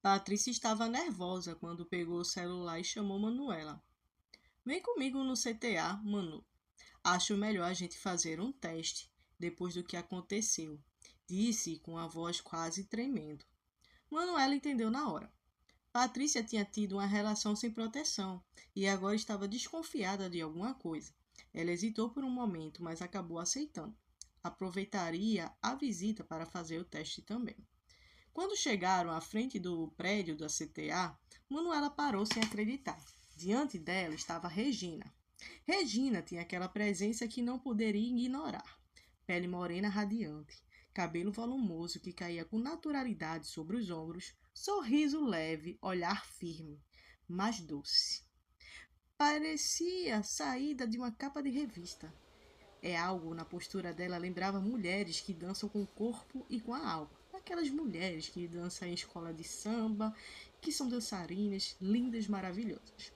Patrícia estava nervosa quando pegou o celular e chamou Manuela. Vem comigo no CTA, Manu. Acho melhor a gente fazer um teste depois do que aconteceu, disse com a voz quase tremendo. Manuela entendeu na hora. Patrícia tinha tido uma relação sem proteção e agora estava desconfiada de alguma coisa. Ela hesitou por um momento, mas acabou aceitando. Aproveitaria a visita para fazer o teste também. Quando chegaram à frente do prédio da CTA, Manuela parou sem acreditar. Diante dela estava Regina. Regina tinha aquela presença que não poderia ignorar. Pele morena radiante, cabelo volumoso que caía com naturalidade sobre os ombros, sorriso leve, olhar firme, mas doce. Parecia saída de uma capa de revista. Algo na postura dela lembrava mulheres que dançam com o corpo e com a alma. Aquelas mulheres que dançam em escola de samba, que são dançarinas lindas, maravilhosas.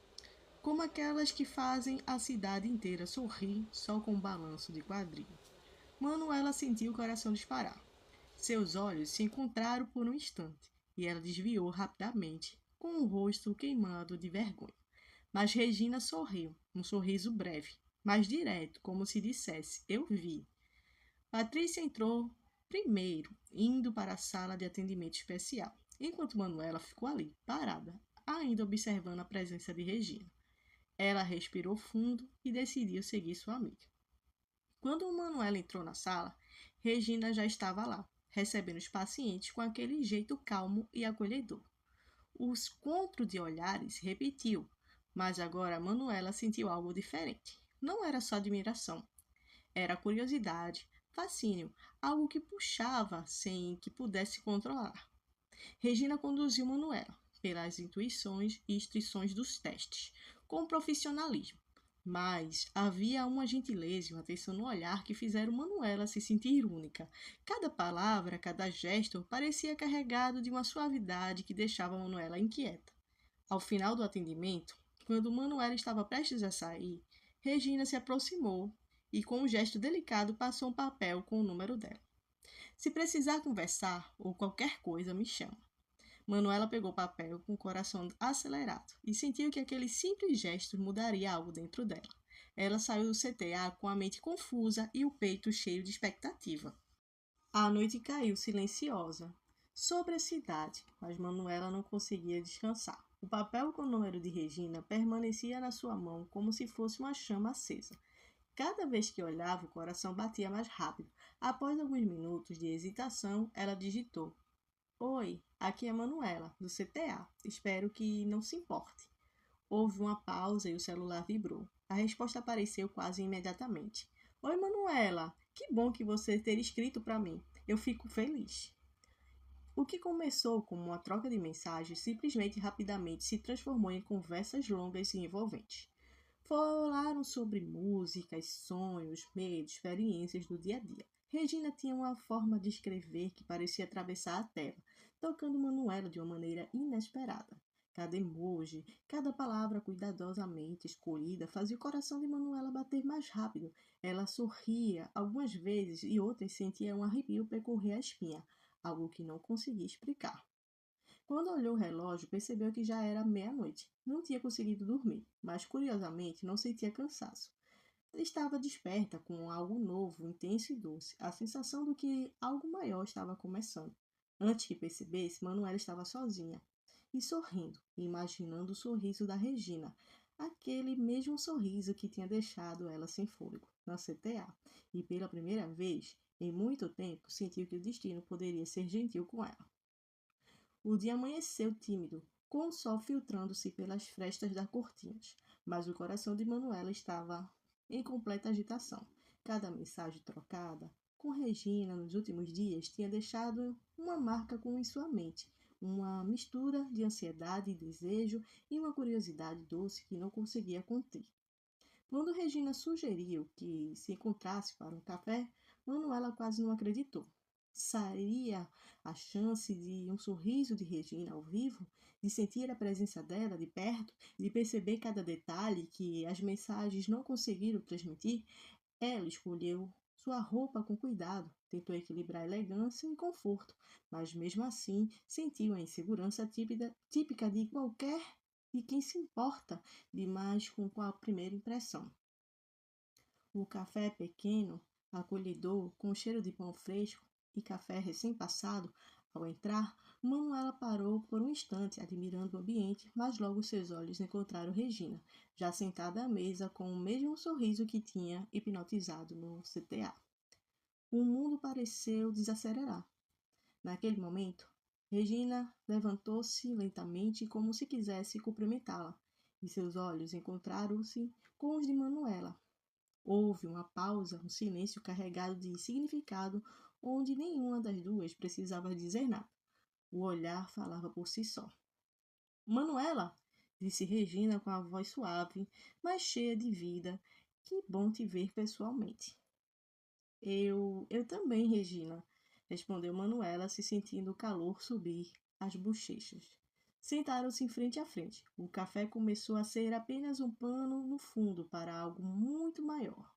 Como aquelas que fazem a cidade inteira sorrir só com um balanço de quadril. Manuela sentiu o coração disparar. Seus olhos se encontraram por um instante e ela desviou rapidamente, com o rosto queimado de vergonha. Mas Regina sorriu, um sorriso breve, mas direto, como se dissesse: Eu vi. Patrícia entrou primeiro, indo para a sala de atendimento especial, enquanto Manuela ficou ali, parada, ainda observando a presença de Regina. Ela respirou fundo e decidiu seguir sua amiga. Quando Manuela entrou na sala, Regina já estava lá, recebendo os pacientes com aquele jeito calmo e acolhedor. O encontro de olhares se repetiu, mas agora Manuela sentiu algo diferente. Não era só admiração, era curiosidade, fascínio, algo que puxava sem que pudesse controlar. Regina conduziu Manuela pelas intuições e instruções dos testes, com profissionalismo. Mas havia uma gentileza e uma atenção no olhar que fizeram Manuela se sentir única. Cada palavra, cada gesto parecia carregado de uma suavidade que deixava Manuela inquieta. Ao final do atendimento, quando Manuela estava prestes a sair, Regina se aproximou e, com um gesto delicado, passou um papel com o número dela. Se precisar conversar ou qualquer coisa, me chama. Manuela pegou o papel com o coração acelerado e sentiu que aquele simples gesto mudaria algo dentro dela. Ela saiu do CTA com a mente confusa e o peito cheio de expectativa. A noite caiu silenciosa sobre a cidade, mas Manuela não conseguia descansar. O papel com o número de Regina permanecia na sua mão como se fosse uma chama acesa. Cada vez que olhava, o coração batia mais rápido. Após alguns minutos de hesitação, ela digitou: Oi, aqui é Manuela, do CTA. Espero que não se importe. Houve uma pausa e o celular vibrou. A resposta apareceu quase imediatamente. Oi, Manuela. Que bom que você ter escrito para mim. Eu fico feliz. O que começou como uma troca de mensagens simplesmente rapidamente se transformou em conversas longas e envolventes. Falaram sobre músicas, sonhos, medos, experiências do dia a dia. Regina tinha uma forma de escrever que parecia atravessar a tela, tocando Manuela de uma maneira inesperada. Cada emoji, cada palavra cuidadosamente escolhida fazia o coração de Manuela bater mais rápido. Ela sorria algumas vezes e outras sentia um arrepio percorrer a espinha, algo que não conseguia explicar. Quando olhou o relógio, percebeu que já era meia-noite. Não tinha conseguido dormir, mas curiosamente não sentia cansaço. Estava desperta com algo novo, intenso e doce, a sensação de que algo maior estava começando. Antes que percebesse, Manuela estava sozinha e sorrindo, imaginando o sorriso da Regina, aquele mesmo sorriso que tinha deixado ela sem fôlego na CTA, e pela primeira vez em muito tempo sentiu que o destino poderia ser gentil com ela. O dia amanheceu tímido, com o sol filtrando-se pelas frestas das cortinas, mas o coração de Manuela estava em completa agitação. Cada mensagem trocada com Regina nos últimos dias tinha deixado uma marca em sua mente, uma mistura de ansiedade e desejo e uma curiosidade doce que não conseguia conter. Quando Regina sugeriu que se encontrasse para um café, Manuela quase não acreditou. Seria a chance de um sorriso de Regina ao vivo, de sentir a presença dela de perto, de perceber cada detalhe que as mensagens não conseguiram transmitir? Ela escolheu sua roupa com cuidado, tentou equilibrar elegância e conforto, mas mesmo assim sentiu a insegurança típica de quem se importa demais com a primeira impressão. O café pequeno, acolhedor, com cheiro de pão fresco e café recém-passado, ao entrar, Manuela parou por um instante, admirando o ambiente, mas logo seus olhos encontraram Regina, já sentada à mesa com o mesmo sorriso que tinha hipnotizado no CTA. O mundo pareceu desacelerar. Naquele momento, Regina levantou-se lentamente como se quisesse cumprimentá-la, e seus olhos encontraram-se com os de Manuela. Houve uma pausa, um silêncio carregado de significado, onde nenhuma das duas precisava dizer nada. O olhar falava por si só. Manuela, disse Regina com a voz suave, mas cheia de vida. Que bom te ver pessoalmente. Eu também, Regina, respondeu Manuela, se sentindo o calor subir às bochechas. Sentaram-se em frente a frente. O café começou a ser apenas um pano no fundo para algo muito maior.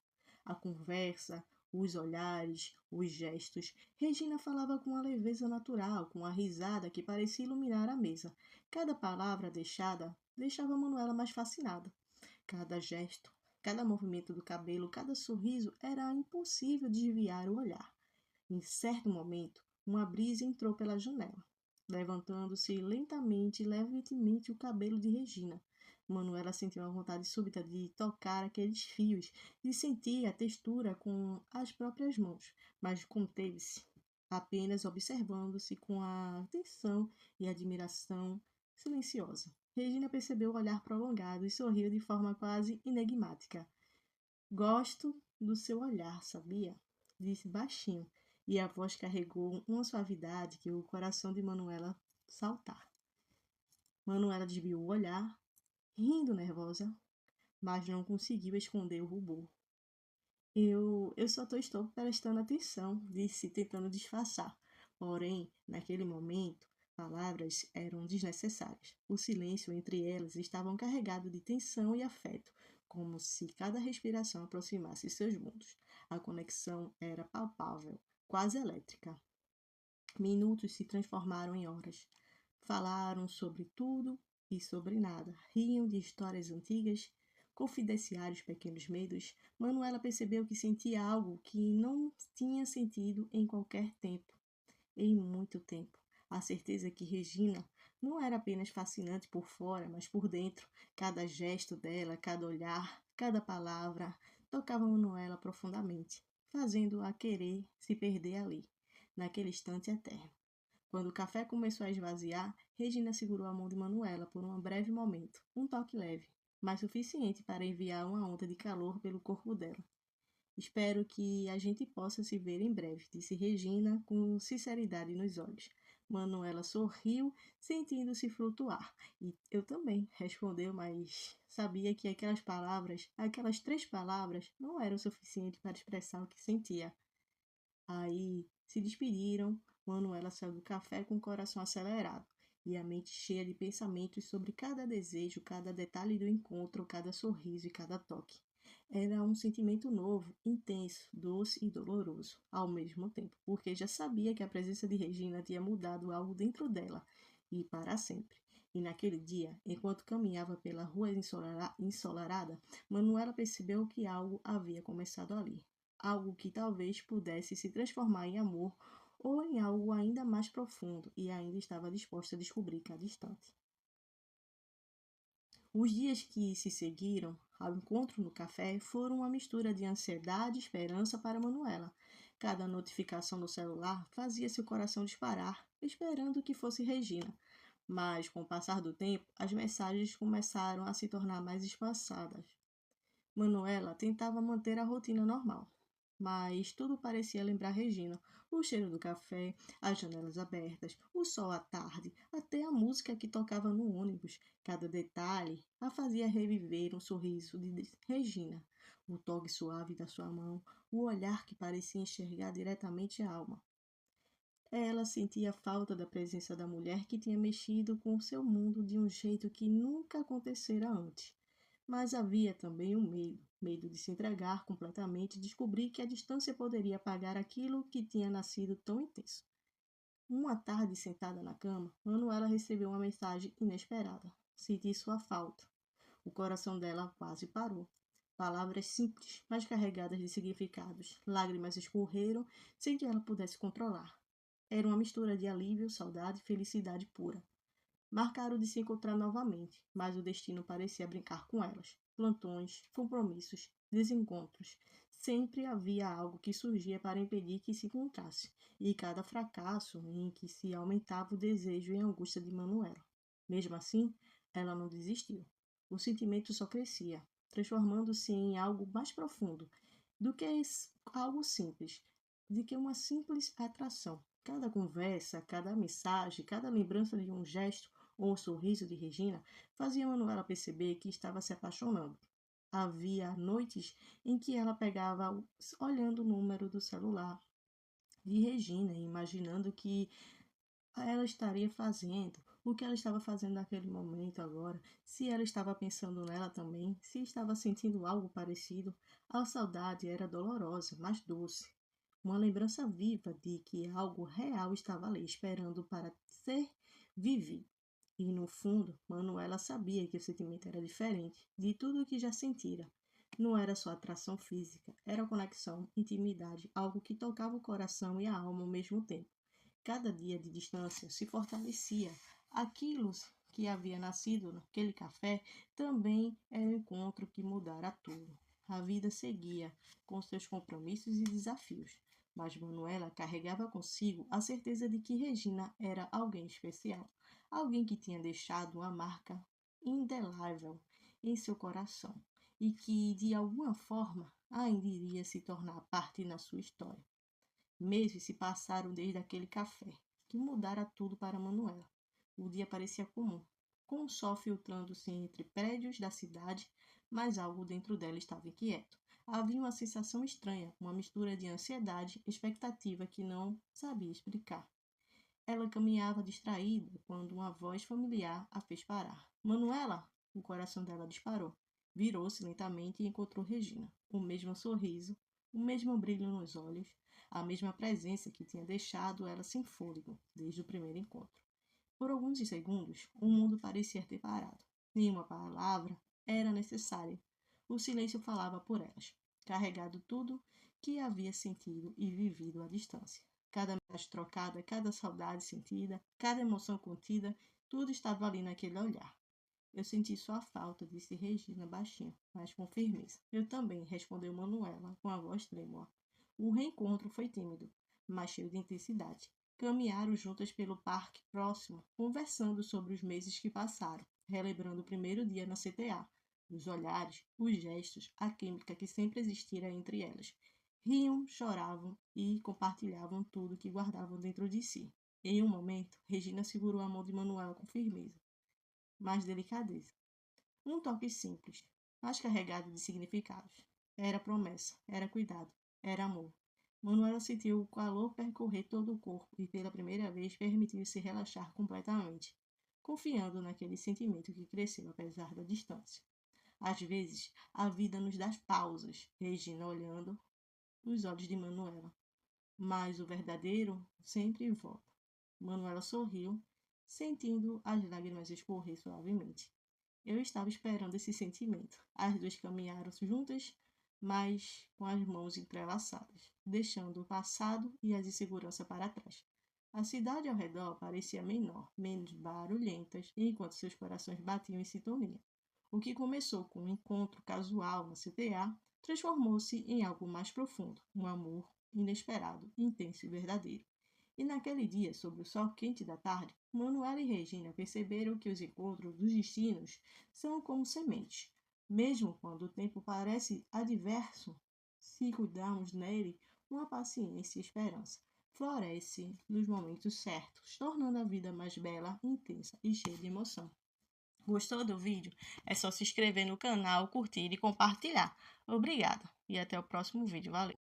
A conversa, os olhares, os gestos. Regina falava com uma leveza natural, com uma risada que parecia iluminar a mesa. Cada palavra deixava Manuela mais fascinada. Cada gesto, cada movimento do cabelo, cada sorriso, era impossível desviar o olhar. Em certo momento, uma brisa entrou pela janela, levantando-se lentamente e levemente o cabelo de Regina. Manuela sentiu uma vontade súbita de tocar aqueles fios, de sentir a textura com as próprias mãos, mas conteve-se, apenas observando-se com a atenção e admiração silenciosa. Regina percebeu o olhar prolongado e sorriu de forma quase enigmática. Gosto do seu olhar, sabia? Disse baixinho, e a voz carregou uma suavidade que o coração de Manuela saltar. Manuela desviou o olhar, rindo nervosa, mas não conseguiu esconder o rubor. Eu só estou prestando atenção, disse, tentando disfarçar. Porém, naquele momento, palavras eram desnecessárias. O silêncio entre elas estava carregado de tensão e afeto, como se cada respiração aproximasse seus mundos. A conexão era palpável, quase elétrica. Minutos se transformaram em horas. Falaram sobre tudo e sobre nada. Riam de histórias antigas, confidenciaram os pequenos medos. Manuela percebeu que sentia algo que não tinha sentido em qualquer tempo, em muito tempo. A certeza que Regina não era apenas fascinante por fora, mas por dentro. Cada gesto dela, cada olhar, cada palavra tocava Manuela profundamente, fazendo-a querer se perder ali, naquele instante eterno. Quando o café começou a esvaziar, Regina segurou a mão de Manuela por um breve momento, um toque leve, mas suficiente para enviar uma onda de calor pelo corpo dela. Espero que a gente possa se ver em breve, disse Regina com sinceridade nos olhos. Manuela sorriu, sentindo-se flutuar. E eu também, respondeu, mas sabia que aquelas 3 palavras, não eram suficientes para expressar o que sentia. Aí se despediram. Manuela saiu do café com o coração acelerado e a mente cheia de pensamentos sobre cada desejo, cada detalhe do encontro, cada sorriso e cada toque. Era um sentimento novo, intenso, doce e doloroso, ao mesmo tempo, porque já sabia que a presença de Regina tinha mudado algo dentro dela, e para sempre. E naquele dia, enquanto caminhava pela rua ensolarada, Manuela percebeu que algo havia começado ali. Algo que talvez pudesse se transformar em amor ou em algo ainda mais profundo, e ainda estava disposta a descobrir cada instante. Os dias que se seguiram ao encontro no café foram uma mistura de ansiedade e esperança para Manuela. Cada notificação no celular fazia seu coração disparar, esperando que fosse Regina. Mas, com o passar do tempo, as mensagens começaram a se tornar mais espaçadas. Manuela tentava manter a rotina normal, mas tudo parecia lembrar Regina. O cheiro do café, as janelas abertas, o sol à tarde, até a música que tocava no ônibus. Cada detalhe a fazia reviver um sorriso de Regina, o toque suave da sua mão, o olhar que parecia enxergar diretamente a alma. Ela sentia falta da presença da mulher que tinha mexido com seu mundo de um jeito que nunca acontecera antes. Mas havia também o medo medo de se entregar completamente e descobrir que a distância poderia apagar aquilo que tinha nascido tão intenso. Uma tarde, sentada na cama, Manuela recebeu uma mensagem inesperada. Senti sua falta. O coração dela quase parou. Palavras simples, mas carregadas de significados. Lágrimas escorreram sem que ela pudesse controlar. Era uma mistura de alívio, saudade e felicidade pura. Marcaram de se encontrar novamente, mas o destino parecia brincar com elas. Plantões, compromissos, desencontros. Sempre havia algo que surgia para impedir que se encontrasse, e cada fracasso em que se aumentava o desejo e a angústia de Manuela. Mesmo assim, ela não desistiu. O sentimento só crescia, transformando-se em algo mais profundo do que algo simples, de que uma simples atração. Cada conversa, cada mensagem, cada lembrança de um gesto ou um sorriso de Regina fazia Manuela perceber que estava se apaixonando. Havia noites em que ela pegava olhando o número do celular de Regina, imaginando o que ela estaria fazendo, o que ela estava fazendo naquele momento agora, se ela estava pensando nela também, se estava sentindo algo parecido. A saudade era dolorosa, mas doce. Uma lembrança viva de que algo real estava ali, esperando para ser vivido. E no fundo, Manuela sabia que o sentimento era diferente de tudo o que já sentira. Não era só atração física, era conexão, intimidade, algo que tocava o coração e a alma ao mesmo tempo. Cada dia de distância se fortalecia. Aquilo que havia nascido naquele café também era um encontro que mudara tudo. A vida seguia, com seus compromissos e desafios, mas Manuela carregava consigo a certeza de que Regina era alguém especial, alguém que tinha deixado uma marca indelével em seu coração e que, de alguma forma, ainda iria se tornar parte na sua história. Meses se passaram desde aquele café, que mudara tudo para Manuela. O dia parecia comum, com o sol filtrando-se entre prédios da cidade, mas algo dentro dela estava inquieto. Havia uma sensação estranha, uma mistura de ansiedade e expectativa que não sabia explicar. Ela caminhava distraída quando uma voz familiar a fez parar. Manuela! O coração dela disparou. Virou-se lentamente e encontrou Regina. O mesmo sorriso, o mesmo brilho nos olhos, a mesma presença que tinha deixado ela sem fôlego desde o primeiro encontro. Por alguns segundos, o mundo parecia ter parado. Nenhuma palavra era necessária. O silêncio falava por elas, carregado tudo que havia sentido e vivido à distância. Cada mensagem trocada, cada saudade sentida, cada emoção contida, tudo estava ali naquele olhar. Eu senti sua falta, disse Regina baixinho, mas com firmeza. Eu também, respondeu Manuela, com a voz trêmula. O reencontro foi tímido, mas cheio de intensidade. Caminharam juntas pelo parque próximo, conversando sobre os meses que passaram, relembrando o primeiro dia na CTA, os olhares, os gestos, a química que sempre existira entre elas. Riam, choravam e compartilhavam tudo que guardavam dentro de si. Em um momento, Regina segurou a mão de Manuela com firmeza, mas delicadeza. Um toque simples, mas carregado de significados. Era promessa, era cuidado, era amor. Manuela sentiu o calor percorrer todo o corpo e pela primeira vez permitiu-se relaxar completamente, confiando naquele sentimento que cresceu apesar da distância. Às vezes, a vida nos dá pausas, Regina olhando os olhos de Manuela, mas o verdadeiro sempre volta. Manuela sorriu, sentindo as lágrimas escorrer suavemente. Eu estava esperando esse sentimento. As duas caminharam juntas, mas com as mãos entrelaçadas, deixando o passado e as inseguranças para trás. A cidade ao redor parecia menor, menos barulhenta, enquanto seus corações batiam em sintonia. O que começou com um encontro casual na CTA transformou-se em algo mais profundo, um amor inesperado, intenso e verdadeiro. E naquele dia, sob o sol quente da tarde, Manuela e Regina perceberam que os encontros dos destinos são como sementes. Mesmo quando o tempo parece adverso, se cuidarmos nele, uma paciência e esperança floresce nos momentos certos, tornando a vida mais bela, intensa e cheia de emoção. Gostou do vídeo? É só se inscrever no canal, curtir e compartilhar. Obrigada e até o próximo vídeo. Valeu!